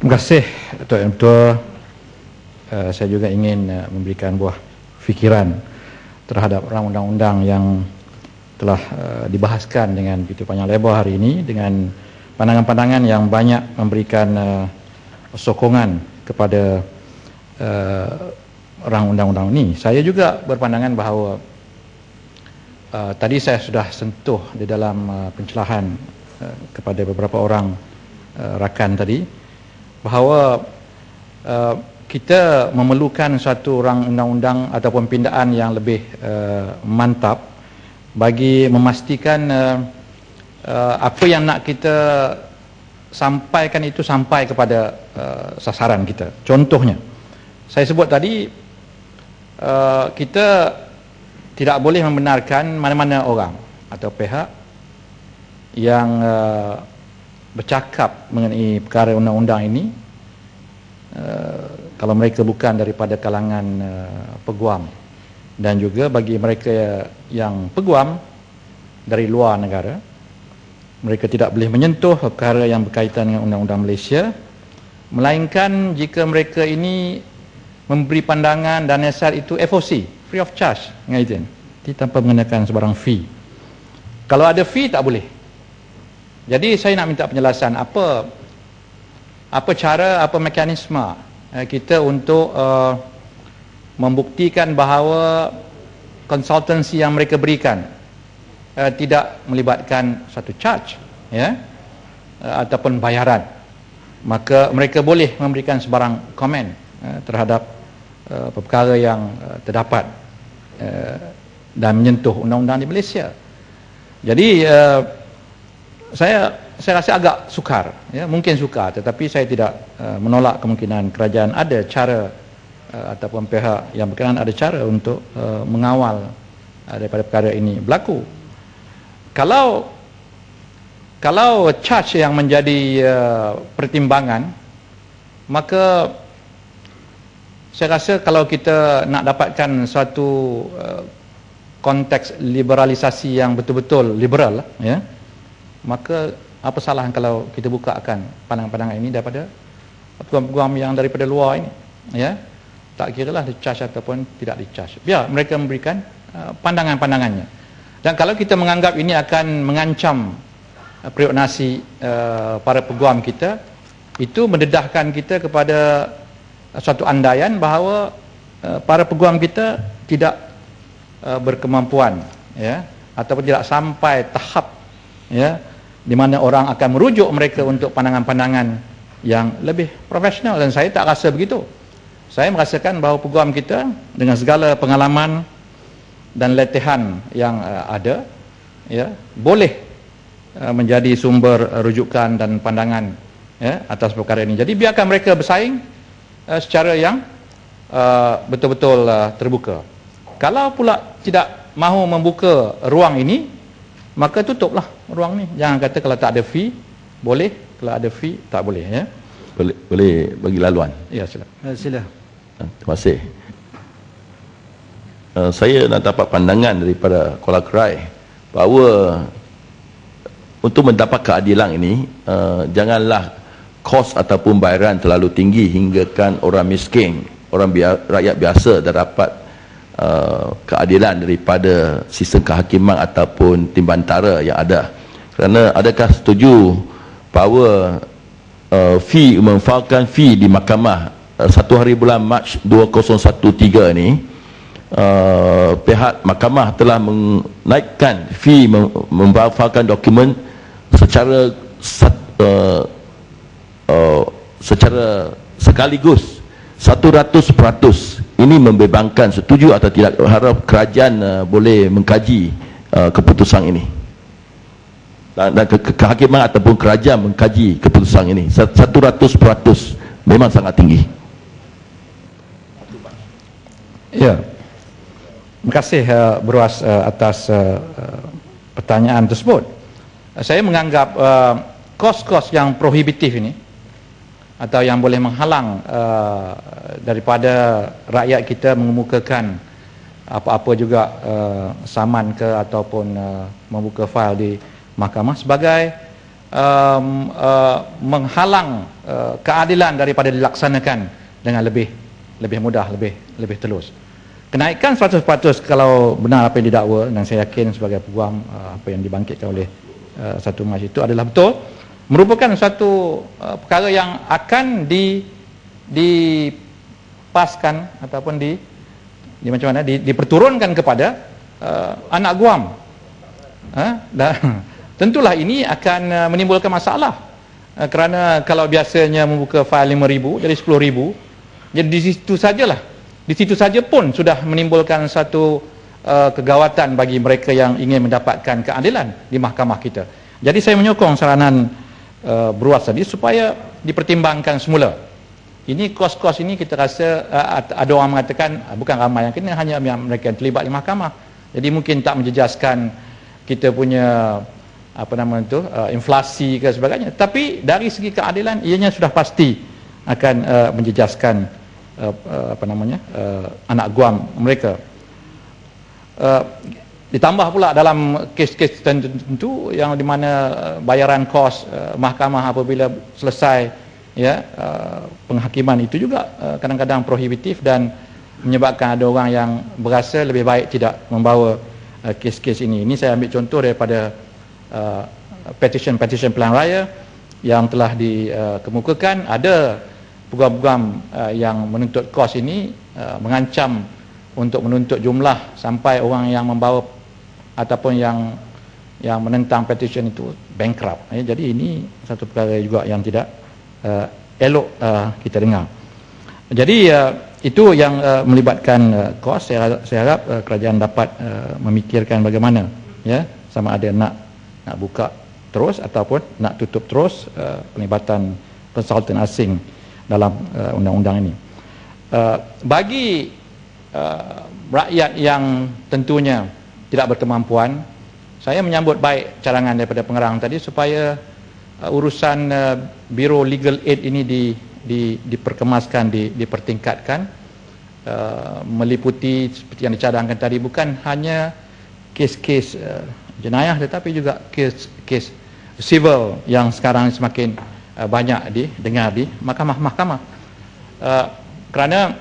Terima kasih Tuan Yang Ketua. Saya juga ingin memberikan buah fikiran terhadap rang undang-undang yang telah dibahaskan dengan begitu panjang lebar hari ini, dengan pandangan-pandangan yang banyak memberikan sokongan kepada rang undang-undang ini. Saya juga berpandangan bahawa tadi saya sudah sentuh di dalam pencerahan kepada beberapa orang rakan tadi, bahawa kita memerlukan satu rang undang-undang ataupun pindaan yang lebih mantap bagi memastikan apa yang nak kita sampaikan itu sampai kepada sasaran kita. Contohnya, saya sebut tadi, kita tidak boleh membenarkan mana-mana orang atau pihak yang bercakap mengenai perkara undang-undang ini, kalau mereka bukan daripada kalangan peguam, dan juga bagi mereka yang peguam dari luar negara, mereka tidak boleh menyentuh perkara yang berkaitan dengan undang-undang Malaysia, melainkan jika mereka ini memberi pandangan dan nasihat itu FOC, free of charge, ngaitin, tanpa mengenakan sebarang fee. Kalau ada fee tak boleh. Jadi saya nak minta penjelasan apa cara, apa mekanisme kita untuk membuktikan bahawa konsultansi yang mereka berikan tidak melibatkan satu charge, ya, ataupun bayaran. Maka mereka boleh memberikan sebarang komen terhadap perkara yang terdapat dan menyentuh undang-undang di Malaysia. Jadi saya rasa agak sukar, ya, mungkin sukar, tetapi saya tidak menolak kemungkinan kerajaan ada cara ataupun pihak yang berkenaan ada cara untuk mengawal daripada perkara ini berlaku. Kalau charge yang menjadi pertimbangan, maka saya rasa kalau kita nak dapatkan suatu konteks liberalisasi yang betul-betul liberal, ya, maka apa salah kalau kita bukakan pandangan-pandangan ini daripada peguam-peguam yang daripada luar ini, ya, tak kiralah di-charge ataupun tidak di-charge, biar mereka memberikan pandangan-pandangannya. Dan kalau kita menganggap ini akan mengancam privasi para peguam kita, itu mendedahkan kita kepada suatu andaian bahawa para peguam kita tidak berkemampuan, ya, ataupun tidak sampai tahap, ya, di mana orang akan merujuk mereka untuk pandangan-pandangan yang lebih profesional. Dan saya tak rasa begitu. Saya merasakan bahawa peguam kita dengan segala pengalaman dan latihan yang ada, ya, boleh menjadi sumber rujukan dan pandangan, ya, atas perkara ini. Jadi biarkan mereka bersaing secara yang betul-betul terbuka. Kalau pula tidak mahu membuka ruang ini, maka tutuplah ruang ni. Jangan kata kalau tak ada fee boleh, kalau ada fee tak boleh, ya. Boleh bagi laluan. Ya, silakan. Sila. Terima kasih. Saya nak dapat pandangan daripada Kuala Krai bahawa untuk mendapat keadilan ini, janganlah kos ataupun bayaran terlalu tinggi hinggakan orang miskin, rakyat biasa dapat keadilan daripada sistem kehakiman ataupun timbantara yang ada. Kerana adakah setuju bahawa memfaulkan fee di mahkamah 1 hari bulan Mac 2013 ni, pihak mahkamah telah menaikkan fee memfaulkan dokumen secara sekaligus 100%. Ini membebankan. Setuju atau tidak? Harap kerajaan boleh mengkaji keputusan ini, dan kehakiman ataupun kerajaan mengkaji keputusan ini. 100% memang sangat tinggi. Ya, terima kasih Beruas atas pertanyaan tersebut. Saya menganggap kos-kos yang prohibitif ini, atau yang boleh menghalang daripada rakyat kita mengemukakan apa-apa juga saman ke ataupun membuka fail di mahkamah sebagai menghalang keadilan daripada dilaksanakan dengan lebih mudah, lebih telus. Kenaikan 100% kalau benar apa yang didakwa, dan saya yakin sebagai peguam apa yang dibangkitkan oleh Satu Mas itu adalah betul, merupakan satu perkara yang akan dipaskan ataupun macam mana diperturunkan kepada anak guam. Dan tentulah ini akan menimbulkan masalah, kerana kalau biasanya membuka fail 5,000 jadi 10,000, jadi di situ saja pun sudah menimbulkan satu kegawatan bagi mereka yang ingin mendapatkan keadilan di mahkamah kita. Jadi saya menyokong saranan Beruas tadi supaya dipertimbangkan semula. Ini kos-kos ini kita rasa ada orang mengatakan bukan ramai yang kena, hanya mereka yang terlibat di mahkamah. Jadi mungkin tak menjejaskan kita punya inflasi ke sebagainya. Tapi dari segi keadilan ianya sudah pasti akan menjejaskan anak guam mereka. Ditambah pula dalam kes-kes tertentu yang di mana bayaran kos mahkamah apabila selesai penghakiman itu juga kadang-kadang prohibitif dan menyebabkan ada orang yang berasa lebih baik tidak membawa kes-kes ini. Ini saya ambil contoh daripada petition pilihan raya yang telah dikemukakan. Ada peguam-peguam yang menuntut kos ini mengancam untuk menuntut jumlah sampai orang yang membawa ataupun yang menentang petition itu bankrupt. Jadi ini satu perkara juga yang tidak elok kita dengar. Jadi itu yang melibatkan kos. Saya harap kerajaan dapat memikirkan bagaimana sama ada nak buka terus ataupun nak tutup terus pelibatan konsultan asing dalam undang-undang ini. Bagi rakyat yang tentunya tidak berkemampuan, saya menyambut baik carangan daripada pengarang tadi supaya urusan Biro Legal Aid ini diperkemaskan, dipertingkatkan, meliputi seperti yang dicadangkan tadi, bukan hanya kes-kes jenayah tetapi juga kes civil yang sekarang semakin banyak didengar di mahkamah-mahkamah. Kerana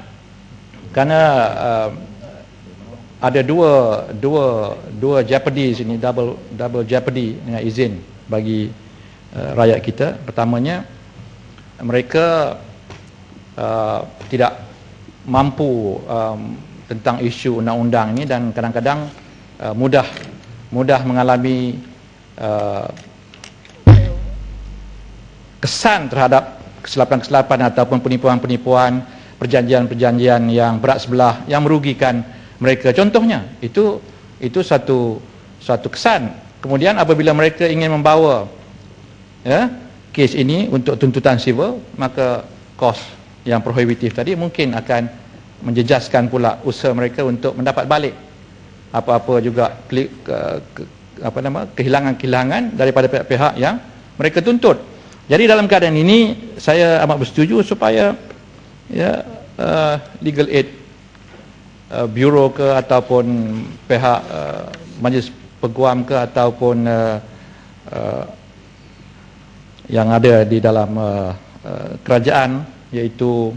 ada dua jeopardy sini, double jeopardy dengan izin bagi rakyat kita. Pertamanya, mereka tidak mampu tentang isu undang-undang ini dan kadang-kadang mudah mengalami kesan terhadap kesilapan-kesilapan ataupun penipuan-penipuan, perjanjian-perjanjian yang berat sebelah yang merugikan mereka. Contohnya itu satu kesan. Kemudian apabila mereka ingin membawa kes ini untuk tuntutan sivil, maka kos yang prohibitif tadi mungkin akan menjejaskan pula usaha mereka untuk mendapat balik apa-apa juga kehilangan-kehilangan daripada pihak-pihak yang mereka tuntut. Jadi dalam keadaan ini saya amat bersetuju supaya legal aid bureau ke ataupun pihak majlis peguam ke ataupun yang ada di dalam kerajaan, iaitu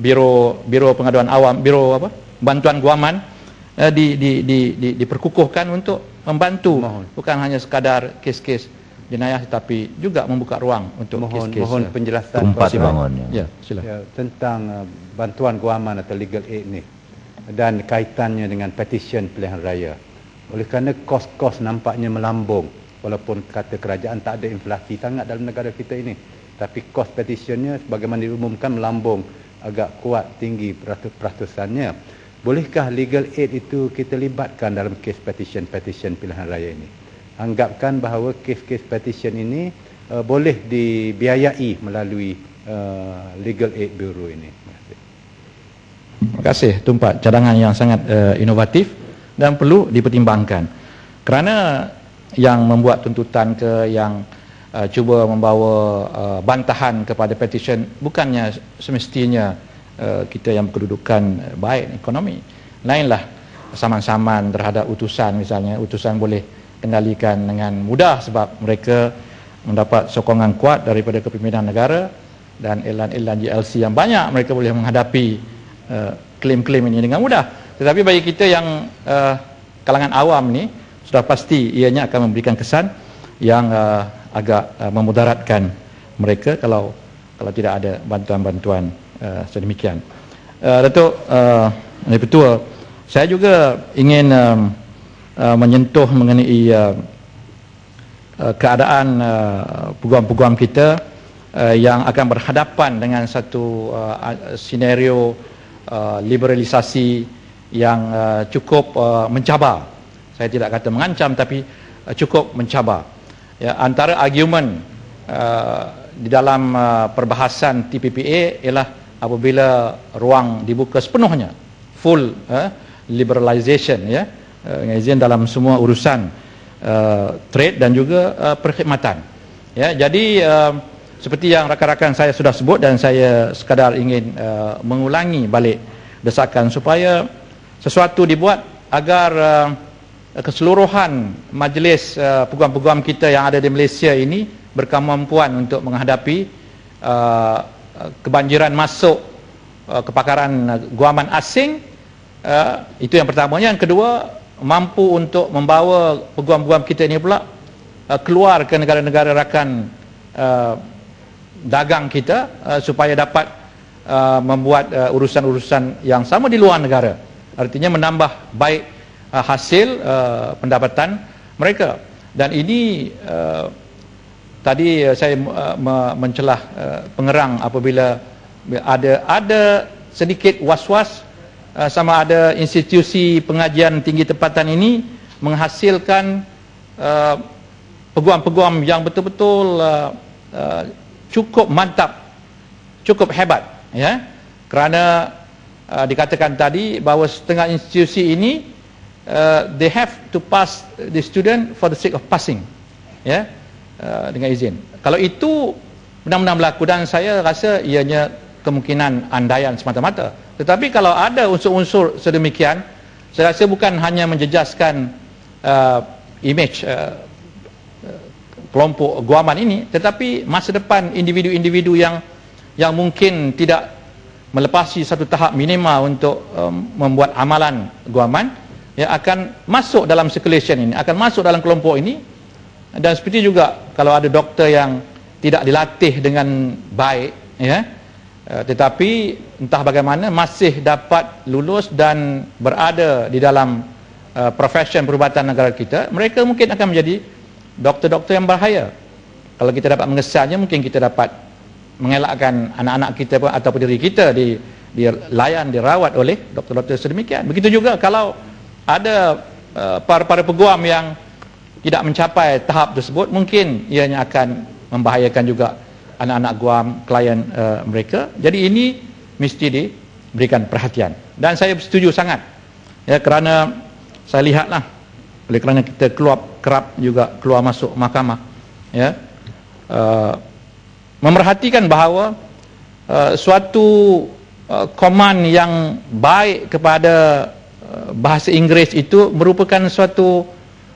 biro pengaduan awam, bantuan guaman, diperkukuhkan untuk membantu. Bukan hanya sekadar kes-kes jenayah tetapi juga membuka ruang untuk kes-kes. Mohon penjelasan tentang bantuan guaman atau legal aid ni dan kaitannya dengan petition pilihan raya. Oleh kerana kos-kos nampaknya melambung, walaupun kata kerajaan tak ada inflasi sangat dalam negara kita ini, tapi kos petitionnya sebagaimana diumumkan melambung agak kuat, tinggi peratusannya. Bolehkah legal aid itu kita libatkan dalam kes petition pilihan raya ini? Anggapkan bahawa kes-kes petition ini boleh dibiayai melalui legal aid bureau ini. Terima kasih Tumpat, cadangan yang sangat inovatif dan perlu dipertimbangkan. Kerana yang membuat tuntutan ke yang cuba membawa bantahan kepada petition bukannya semestinya kita yang berkedudukan baik ekonomi. Lainlah saman-saman terhadap utusan, misalnya utusan boleh kendalikan dengan mudah sebab mereka mendapat sokongan kuat daripada kepimpinan negara dan elan-elan GLC yang banyak, mereka boleh menghadapi klaim-klaim ini dengan mudah. Tetapi bagi kita yang kalangan awam ni, sudah pasti ianya akan memberikan kesan yang agak memudaratkan mereka kalau tidak ada bantuan-bantuan sedemikian. Datuk Petua, saya juga ingin menyentuh mengenai keadaan peguam-peguam kita yang akan berhadapan dengan satu senario liberalisasi yang cukup mencabar. Saya tidak kata mengancam, tapi cukup mencabar. Ya, antara argumen di dalam perbahasan TPPA ialah apabila ruang dibuka sepenuhnya, full liberalisation, ya, izin dalam semua urusan trade dan juga perkhidmatan. Ya, jadi seperti yang rakan-rakan saya sudah sebut, dan saya sekadar ingin mengulangi balik desakan supaya sesuatu dibuat agar keseluruhan majlis peguam-peguam kita yang ada di Malaysia ini berkemampuan untuk menghadapi kebanjiran masuk kepakaran guaman asing. Itu yang pertama. Yang kedua, mampu untuk membawa peguam-peguam kita ini pula keluar ke negara-negara rakan dagang kita supaya dapat membuat urusan-urusan yang sama di luar negara. Artinya menambah baik hasil pendapatan mereka. Dan ini tadi saya mencelah pengerang apabila ada sedikit was-was sama ada institusi pengajian tinggi tempatan ini menghasilkan peguam-peguam yang betul-betul cukup mantap, cukup hebat, ya. Kerana dikatakan tadi bahawa setengah institusi ini they have to pass the student for the sake of passing, ya, dengan izin. Kalau itu benar-benar berlaku, dan saya rasa ianya kemungkinan andaian semata-mata. Tetapi kalau ada unsur-unsur sedemikian, saya rasa bukan hanya menjejaskan image kelompok guaman ini, tetapi masa depan individu-individu yang mungkin tidak melepasi satu tahap minima untuk membuat amalan guaman, ya, akan masuk dalam circulation ini, akan masuk dalam kelompok ini. Dan seperti juga kalau ada doktor yang tidak dilatih dengan baik, ya, tetapi entah bagaimana masih dapat lulus dan berada di dalam profession perubatan negara kita, mereka mungkin akan menjadi doktor-doktor yang bahaya. Kalau kita dapat mengesannya, mungkin kita dapat mengelakkan anak-anak kita ataupun diri kita dilayan, dirawat oleh doktor-doktor sedemikian. Begitu juga kalau ada para peguam yang tidak mencapai tahap tersebut, mungkin ianya akan membahayakan juga anak-anak guam, klien mereka. Jadi ini mesti diberikan perhatian. Dan saya setuju sangat, ya, kerana saya lihatlah, oleh kerana kita kerap juga keluar masuk mahkamah, ya, memerhatikan bahawa suatu koman yang baik kepada bahasa Inggeris itu merupakan suatu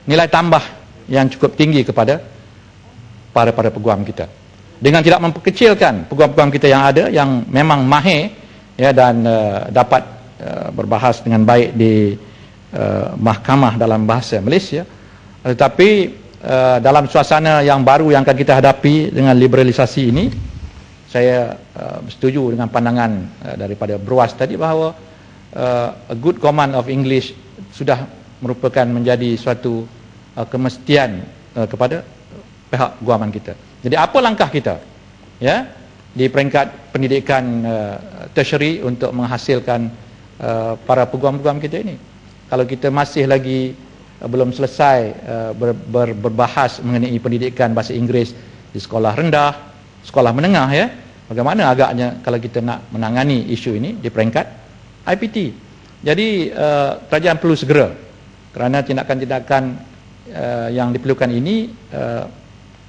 nilai tambah yang cukup tinggi kepada para peguam kita. Dengan tidak memperkecilkan peguam-peguam kita yang ada, yang memang mahir, ya, dan dapat berbahas dengan baik di mahkamah dalam bahasa Malaysia. Tetapi dalam suasana yang baru yang akan kita hadapi dengan liberalisasi ini, saya setuju dengan pandangan daripada Bruas tadi bahawa a good command of English sudah merupakan menjadi suatu kemestian kepada pihak guaman kita. Jadi apa langkah kita, ya, di peringkat pendidikan tertiary untuk menghasilkan para peguam-peguam kita ini? Kalau kita masih lagi belum selesai berbahas mengenai pendidikan bahasa Inggeris di sekolah rendah, sekolah menengah, ya, bagaimana agaknya kalau kita nak menangani isu ini di peringkat IPT? Jadi kerajaan perlu segera, kerana tindakan-tindakan yang diperlukan ini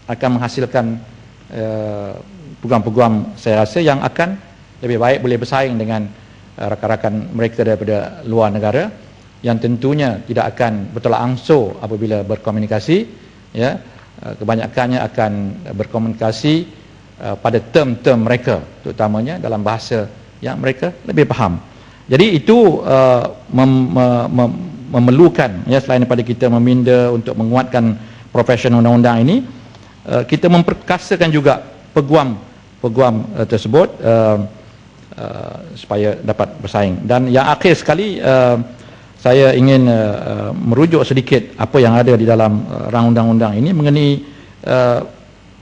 akan menghasilkan peguam-peguam, saya rasa, yang akan lebih baik boleh bersaing dengan rakan-rakan mereka daripada luar negara yang tentunya tidak akan bertolak ansur apabila berkomunikasi, ya. Kebanyakannya akan berkomunikasi pada term-term mereka, terutamanya dalam bahasa yang mereka lebih faham. Jadi itu memerlukan, ya, selain daripada kita meminda untuk menguatkan profesional undang-undang ini, kita memperkasakan juga peguam tersebut supaya dapat bersaing. Dan yang akhir sekali, saya ingin merujuk sedikit apa yang ada di dalam rang undang-undang ini mengenai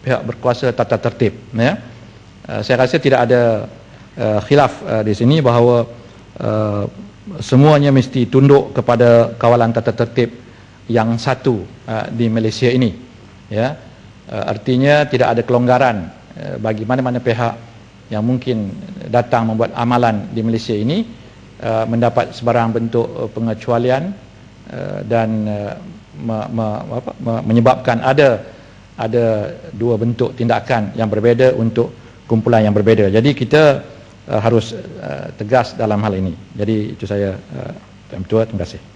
pihak berkuasa tata tertib, ya. Saya rasa tidak ada khilaf di sini bahawa semuanya mesti tunduk kepada kawalan tata tertib yang satu di Malaysia ini, ya. Artinya tidak ada kelonggaran bagi mana-mana pihak yang mungkin datang membuat amalan di Malaysia ini mendapat sebarang bentuk pengecualian dan menyebabkan ada dua bentuk tindakan yang berbeza untuk kumpulan yang berbeza. Jadi kita harus tegas dalam hal ini. Jadi itu saya, Tuan Ketua, terima kasih.